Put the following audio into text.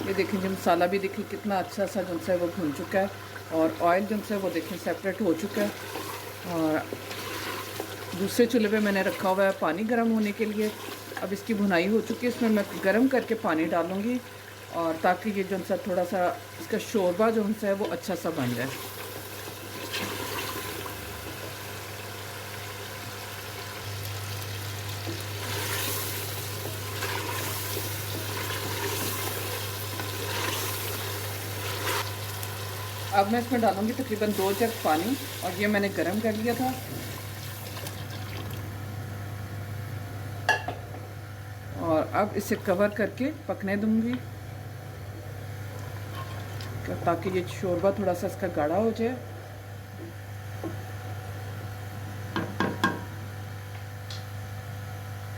ये देखें जी मसाला भी देखिए कितना अच्छा सा जो है वो भुन चुका है और ऑयल जो है वो देखें सेपरेट हो चुका है। और दूसरे चूल्हे पे मैंने रखा हुआ है पानी गर्म होने के लिए। अब इसकी भुनाई हो चुकी है, इसमें मैं गर्म करके पानी डालूँगी और ताकि ये जो सा थोड़ा सा इसका शोरबा जो है वो अच्छा सा बन जाए। अब मैं इसमें डालूँगी तकरीबन 2 जग पानी और ये मैंने गर्म कर लिया था। और अब इसे कवर करके पकने दूँगी ताकि ये शोरबा थोड़ा सा इसका गाढ़ा हो जाए।